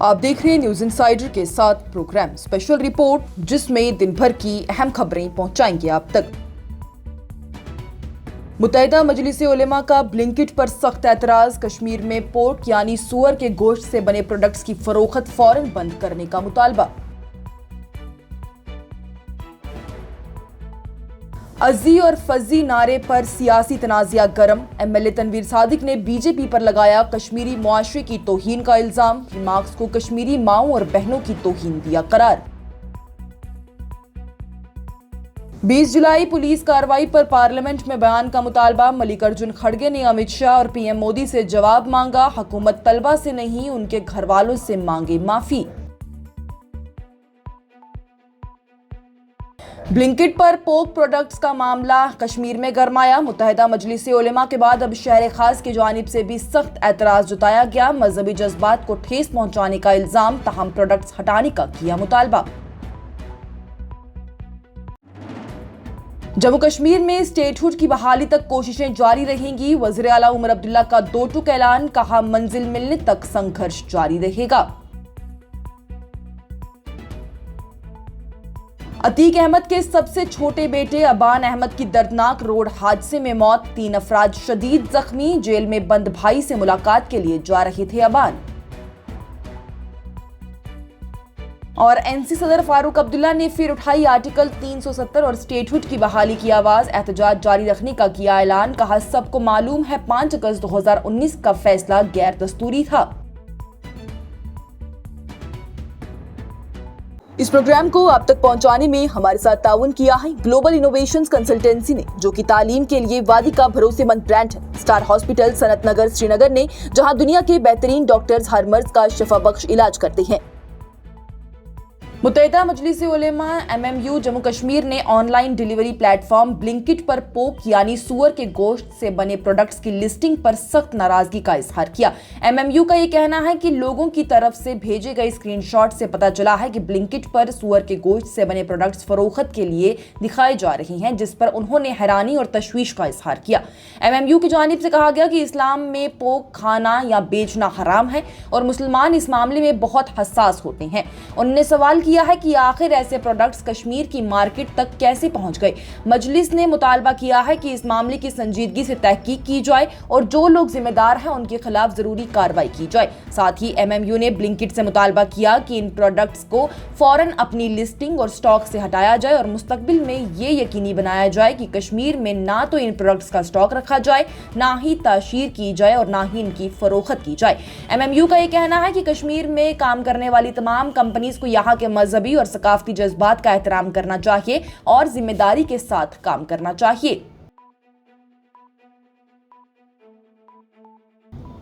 आप देख रहे हैं न्यूज इनसाइडर के साथ प्रोग्राम स्पेशल रिपोर्ट, जिसमें दिन भर की अहम खबरें पहुंचाएंगे आप तक। मुत्तहिदा मजलिस उलेमा का ब्लिंकिट पर सख्त एतराज। कश्मीर में पोर्क यानी सुअर के गोश्त से बने प्रोडक्ट्स की फरोख्त फौरन बंद करने का मुतालबा। अज़ी और फज़ी नारे पर सियासी तनाज़ा गर्म। एमएलए तनवीर सादिक ने बीजेपी पर लगाया कश्मीरी मुआशरे की तौहीन का इल्जाम। रिमार्क्स को कश्मीरी माओं और बहनों की तौहीन दिया करार। 20 जुलाई पुलिस कार्रवाई पर पार्लियामेंट में बयान का मुतालबा। मल्लिकार्जुन खड़गे ने अमित शाह और पीएम मोदी से जवाब मांगा। हुकूमत तलबा से नहीं, उनके घर वालों से मांगे माफी। ब्लिंकिट पर पोर्क प्रोडक्ट्स का मामला कश्मीर में गरमाया। मुत्तहिदा मजलिस उलेमा के बाद अब शहर खास की जानिब से भी सख्त एतराज जताया गया। मजहबी जज्बात को ठेस पहुंचाने का इल्जाम, तहम प्रोडक्ट्स हटाने का किया मुतालबा। जम्मू कश्मीर में स्टेटहुड की बहाली तक कोशिशें जारी रहेंगी। वज़ीर आला उमर अब्दुल्ला का दो टूक ऐलान, कहा मंजिल मिलने तक संघर्ष जारी रहेगा। अतीक अहमद के सबसे छोटे बेटे अबान अहमद की दर्दनाक रोड हादसे में मौत। 3 अफराद शदीद जख्मी। जेल में बंद भाई से मुलाकात के लिए जा रहे थे अबान। और एनसी सदर फारूक अब्दुल्ला ने फिर उठाई आर्टिकल 370 और स्टेटहुड की बहाली की आवाज। एहतजाज जारी रखने का किया ऐलान, कहा सबको मालूम है 5 अगस्त 2019 का फैसला गैर दस्तूरी था। इस प्रोग्राम को आप तक पहुंचाने में हमारे साथ ताउन किया है ग्लोबल इनोवेशंस कंसल्टेंसी ने, जो कि तालीम के लिए वादी का भरोसेमंद ब्रांड है। स्टार हॉस्पिटल सनत नगर श्रीनगर ने, जहां दुनिया के बेहतरीन डॉक्टर्स हर मर्ज का शिफा बख्श इलाज करते हैं। मुत्तहिदा मजलिस उलेमा एमएमयू जम्मू कश्मीर ने ऑनलाइन डिलीवरी प्लेटफॉर्म ब्लिंकिट पर पोर्क यानी सुअर के गोश्त से बने प्रोडक्ट्स की लिस्टिंग पर सख्त नाराजगी का इजहार किया। एमएमयू का ये कहना है कि लोगों की तरफ से भेजे गए स्क्रीनशॉट से पता चला है कि ब्लिंकिट पर सुअर के गोश्त से बने प्रोडक्ट्स फरोख्त के लिए दिखाए जा रहे हैं, जिस पर उन्होंने हैरानी और तशवीश का इजहार किया। एमएमयू की जानिब से कहा गया कि इस्लाम में पोर्क खाना या बेचना हराम है और मुसलमान इस मामले में बहुत हसास होते हैं। उन्होंने सवाल किया है कि आखिर ऐसे प्रोडक्ट्स कश्मीर की मार्केट तक कैसे पहुंच गए। मजलिस ने मुतालबा किया है कि इस मामले की संजीदगी से तहकीक की जाए और जो लोग जिम्मेदार हैं उनके खिलाफ जरूरी कार्रवाई की जाए। साथ ही एमएमयू ने ब्लिंकिट से मुतालबा किया कि इन प्रोडक्ट्स को फौरन अपनी लिस्टिंग और स्टॉक से हटाया जाए और मुस्तकबिल में ये यकीनी बनाया जाए कि कश्मीर में ना तो इन प्रोडक्ट्स का स्टॉक रखा जाए, ना ही ताशीर की जाए और ना ही इनकी फरोख्त की जाए। एमएमयू का ये कहना है कि कश्मीर में काम करने वाली तमाम कंपनीज को यहाँ के मजहबी और सकाफती जज्बात का एहतराम करना चाहिए और जिम्मेदारी के साथ काम करना चाहिए।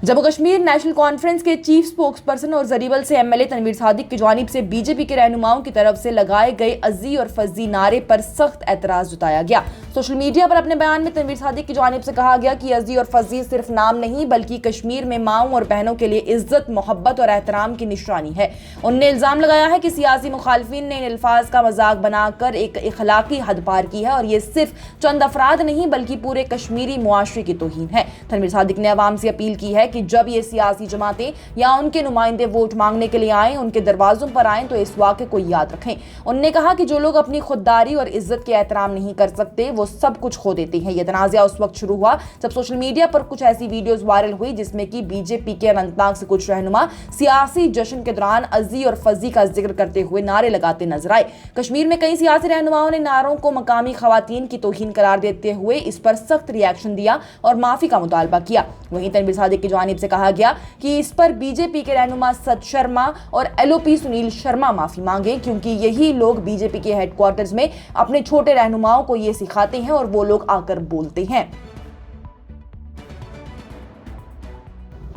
जम्मू कश्मीर नेशनल कॉन्फ्रेंस के चीफ स्पोक्स पर्सन और जरीबल से एमएलए तनवीर सादिक की जानिब से बीजेपी के रहनुमाओं की तरफ से लगाए गए अज़ी और फज़ी नारे पर सख्त एतराज जताया गया। सोशल मीडिया पर अपने बयान में तनवीर सादिक की जानिब से कहा गया कि अज़ी और फज़ी सिर्फ नाम नहीं बल्कि कश्मीर में माओं और बहनों के लिए इज्जत, मोहब्बत और एहतराम की निशानी है। उन्होंने इल्जाम लगाया है कि सियासी मुखालफिन ने इन अल्फाज का मजाक बनाकर एक इखलाकी हद पार की है और ये सिर्फ चंद अफराद नहीं बल्कि पूरे कश्मीरी मुआशरे की तौहीन है। तनवीर सादिक ने अवाम से अपील की है कि जब ये सियासी जमातें या उनके नुमाइंदे वोट मांगने के लिए आए, उनके दरवाजों पर आए, तो इस वाक़े को याद रखें। उन्होंने कहा कि जो लोग अपनी खुददारी और इज्जत के एहतराम नहीं कर सकते वो सब कुछ खो देते हैं। यह तनाज़ा उस वक्त शुरू हुआ जब सोशल मीडिया पर कुछ ऐसी वीडियोस वायरल हुई जिसमें कि बीजेपी के अनंतनाग से कुछ रहनुमा सियासी जश्न के दौरान अज़ी और फज़ी का जिक्र करते हुए नारे लगाते नजर आए। कश्मीर में कई सियासी रहनुमाओं ने नारों को मकामी खवातीन की तौहीन करार देते हुए इस पर सख्त रिएक्शन दिया और माफी का मुतालबा किया। वहीं तनवीर सादिक की जानिब से कहा गया कि इस पर बीजेपी के रहनुमा सत शर्मा और एलओपी सुनील शर्मा माफी मांगे, क्योंकि यही लोग बीजेपी के हेडक्वार्टर्स में अपने छोटे रहनुमाओं को ये सिखाते हैं और वो लोग आकर बोलते हैं।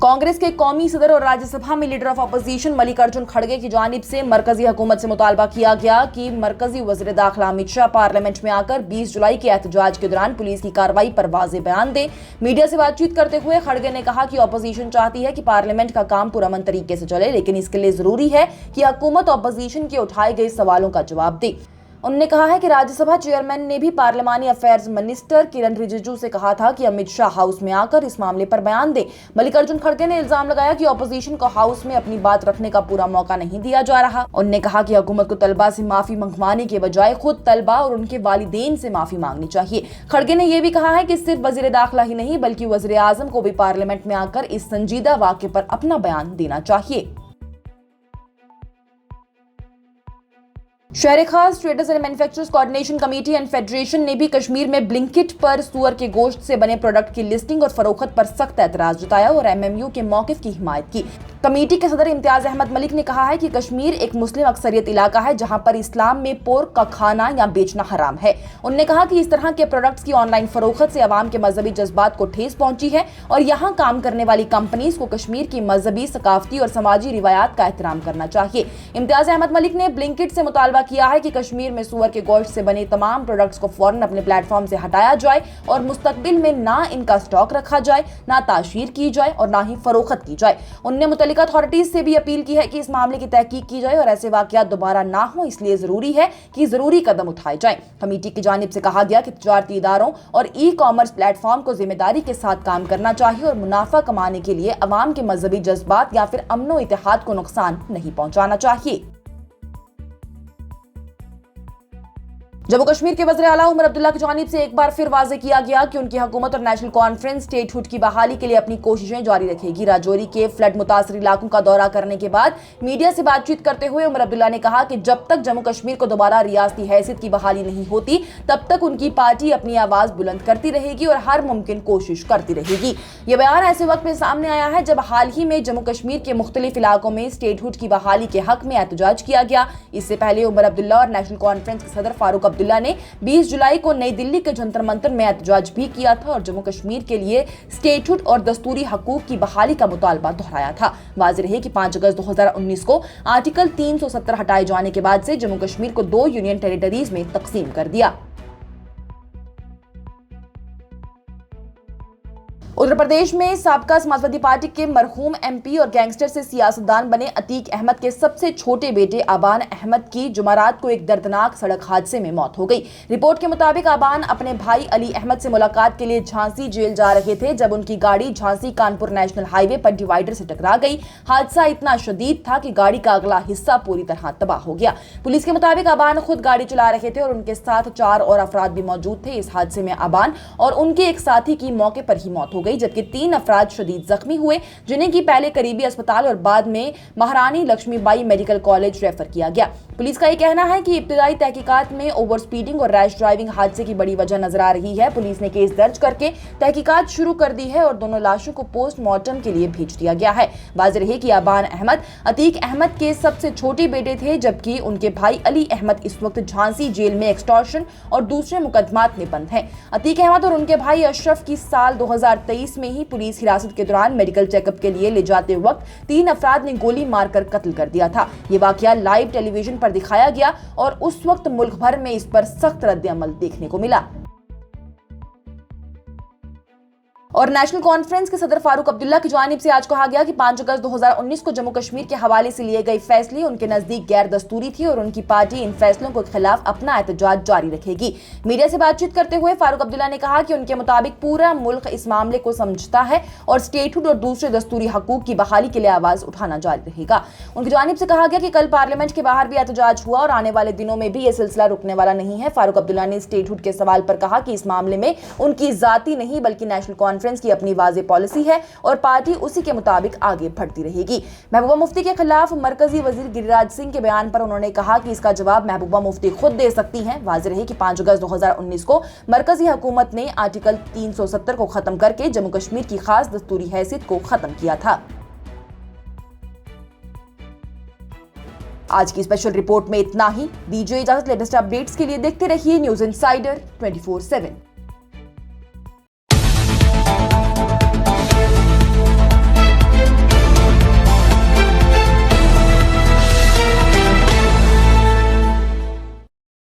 कांग्रेस के कौमी सदर और राज्यसभा में लीडर ऑफ अपोजिशन मल्लिकार्जुन खड़गे की जानिब से मरकजी हुकूमत से मुतालबा किया गया कि मरकजी वज़ीर दाखिला अमित शाह पार्लियामेंट में आकर 20 जुलाई के एहतजाज के दौरान पुलिस की कार्रवाई पर वाज़ेह बयान दें। मीडिया से बातचीत करते हुए खड़गे ने कहा कि अपोजिशन चाहती है कि पार्लियामेंट का काम पुरअमन तरीके से चले, लेकिन इसके लिए जरूरी है कि हुकूमत अपोजिशन के उठाए गए सवालों का जवाब दे। उन्होंने कहा है कि राज्यसभा चेयरमैन ने भी पार्लियामानी अफेयर्स मिनिस्टर किरण रिजिजू से कहा था कि अमित शाह हाउस में आकर इस मामले पर बयान दें। मल्लिकार्जुन खड़गे ने इल्जाम लगाया कि ऑपोजिशन को हाउस में अपनी बात रखने का पूरा मौका नहीं दिया जा रहा। उन्होंने कहा कि हुकूमत को तलबा से माफी मंगवाने के बजाय खुद तलबा और उनके वालिदैन से माफी मांगनी चाहिए। खड़गे ने यह भी कहा है कि सिर्फ वजीर दाखिला ही नहीं बल्कि वजीर आजम को भी पार्लियामेंट में आकर इस संजीदा वाक़े पर अपना बयान देना चाहिए। शहर खास traders and manufacturers coordination committee and federation ने भी कश्मीर में ब्लिंकिट पर सुअर के गोश्त से बने प्रोडक्ट की लिस्टिंग और फरोख्त पर सख्त एतराज जताया और एमएमयू के मौकिफ की हिमायत की। कमेटी के सदर इम्तियाज अहमद मलिक ने कहा है कि कश्मीर एक मुस्लिम अक्सरियत इलाका है जहां पर इस्लाम में पोर्क का खाना या बेचना हराम है। उन्होंने कहा कि इस तरह के प्रोडक्ट्स की ऑनलाइन फरोख्त से अवाम के मजहबी जज्बात को ठेस पहुंची है और यहां काम करने वाली कंपनीज को कश्मीर की मजहबी, सकाफती और समाजी रिवायात का एहतराम करना चाहिए। इम्तियाज अहमद मलिक ने ब्लिंकिट से मुतालबा किया है कि कश्मीर में सुअर के गोश्त से बने तमाम प्रोडक्ट्स को फौरन अपने प्लेटफॉर्म से हटाया जाए और मुस्तकबिल में ना इनका स्टॉक रखा जाए, ना ताशीर की जाए और ना ही फरोख्त की जाए। उन्होंने मुतल्लिका अथॉरिटीज से भी अपील की है कि इस मामले की तहकीक की जाए और ऐसे वाकयात दोबारा ना हो, इसलिए जरूरी है कि जरूरी कदम उठाए जाएं। कमेटी की जानिब से कहा गया कि तिजारती इदारों और ई कॉमर्स प्लेटफॉर्म को जिम्मेदारी के साथ काम करना चाहिए और मुनाफा कमाने के लिए अवाम के मजहबी जज्बात या फिर अमनो इत्तेहाद को नुकसान नहीं पहुंचाना चाहिए। जम्मू कश्मीर के वज़ीर आला उमर अब्दुल्ला की जानिब से एक बार फिर वाज़ेह किया गया कि उनकी हुकूमत और नेशनल कॉन्फ्रेंस स्टेटहुड की बहाली के लिए अपनी कोशिशें जारी रखेगी। राजौरी के फ्लड मुतासर इलाकों का दौरा करने के बाद मीडिया से बातचीत करते हुए उमर अब्दुल्ला ने कहा कि जब तक जम्मू कश्मीर को दोबारा रियासती हैसियत की बहाली नहीं होती तब तक उनकी पार्टी अपनी आवाज बुलंद करती रहेगी और हर मुमकिन कोशिश करती रहेगी। यह बयान ऐसे वक्त में सामने आया है जब हाल ही में जम्मू कश्मीर के मुख्तलिफ इलाकों में स्टेटहुड की बहाली के हक में एहतजाज किया गया। इससे पहले उमर अब्दुल्ला और नेशनल कॉन्फ्रेंस के सदर फारूक अब्दुल्ला ने 20 जुलाई को नई दिल्ली के जंतर मंतर में एहतजाज भी किया था और जम्मू कश्मीर के लिए स्टेटहुड और दस्तूरी हकूक की बहाली का मुतालबा दोहराया था। वाज़ेह रहे कि 5 अगस्त 2019 को आर्टिकल 370 हटाए जाने के बाद से जम्मू कश्मीर को 2 यूनियन टेरिटरीज में तकसीम कर दिया। उत्तर प्रदेश में साबका समाजवादी पार्टी के मरहूम एमपी और गैंगस्टर से सियासतदान बने अतीक अहमद के सबसे छोटे बेटे आबान अहमद की जुमारात को एक दर्दनाक सड़क हादसे में मौत हो गई। रिपोर्ट के मुताबिक आबान अपने भाई अली अहमद से मुलाकात के लिए झांसी जेल जा रहे थे जब उनकी गाड़ी झांसी कानपुर नेशनल हाईवे पर डिवाइडर से टकरा गई। हादसा इतना शदीद था कि गाड़ी का अगला हिस्सा पूरी तरह तबाह हो गया। पुलिस के मुताबिक आबान खुद गाड़ी चला रहे थे और उनके साथ 4 और अफराद भी मौजूद थे। इस हादसे में आबान और उनके एक साथी की मौके पर ही मौत हो गई जबकि 3 अफराद शदीद जख्मी हुए जिन्हें की पहले करीबी अस्पताल और बाद में महारानी लक्ष्मीबाई मेडिकल कॉलेज रेफर किया गया। पुलिस का यह कहना है कि इब्तिदाई तहकीकात में ओवर स्पीडिंग और रैश ड्राइविंग हादसे की बड़ी वजह नजर आ रही है। पुलिस ने केस दर्ज करके तहकीकात शुरू कर दी है और दोनों लाशों को पोस्टमार्टम के लिए भेज दिया गया है। वाज़ेह रहे कि आबान अहमद अतीक अहमद के सबसे छोटे बेटे थे जबकि उनके भाई अली अहमद इस वक्त झांसी जेल में एक्सटॉर्शन और दूसरे मुकदमात में बंद हैं। अतीक अहमद और उनके भाई अशरफ की साल 2023 में ही पुलिस हिरासत के दौरान मेडिकल चेकअप के लिए ले जाते वक्त 3 अफराद ने गोली मारकर कत्ल कर दिया था। ये वाकया लाइव टेलीविजन पर दिखाया गया और उस वक्त मुल्क भर में इस पर सख्त रद्द-ए-अमल देखने को मिला। और नेशनल कॉन्फ्रेंस के सदर फारूक अब्दुल्ला की जानिब से आज कहा गया कि 5 अगस्त 2019 को जम्मू कश्मीर के हवाले से लिए गए फैसले उनके नजदीक गैर दस्तूरी थी और उनकी पार्टी इन फैसलों के खिलाफ अपना एहतजाज जारी रखेगी। मीडिया से बातचीत करते हुए फारूक अब्दुल्ला ने कहा कि उनके मुताबिक पूरा मुल्क इस मामले को समझता है और स्टेटहुड और दूसरे दस्तूरी हकूक की बहाली के लिए आवाज उठाना जारी रहेगा। उनकी जानिब से कहा गया कि कल पार्लियामेंट के बाहर भी एहतजाज हुआ और आने वाले दिनों में भी यह सिलसिला रुकने वाला नहीं है। फारूक अब्दुल्ला ने स्टेटहुड के सवाल पर कहा कि इस मामले में उनकी जाती नहीं बल्कि नेशनल कॉन्फ्रेंस की अपनी वाज़ेह पॉलिसी है और पार्टी उसी के मुताबिक आगे बढ़ती रहेगी। महबूबा मुफ्ती के खिलाफ मरकजी वजीर गिरिराज सिंह के बयान पर उन्होंने कहा कि इसका जवाब महबूबा मुफ्ती खुद दे सकती हैं। वाज़ेह रहे कि 5 अगस्त 2019 को मरकजी हुकूमत ने आर्टिकल 370 को खत्म करके जम्मू कश्मीर की खास दस्तूरी हैसियत को खत्म किया था। आज की स्पेशल रिपोर्ट में इतना ही। दीजिए इजाजत। लेटेस्ट अपडेट्स के लिए देखते रहिए न्यूज़ इंसाइडर 24/7।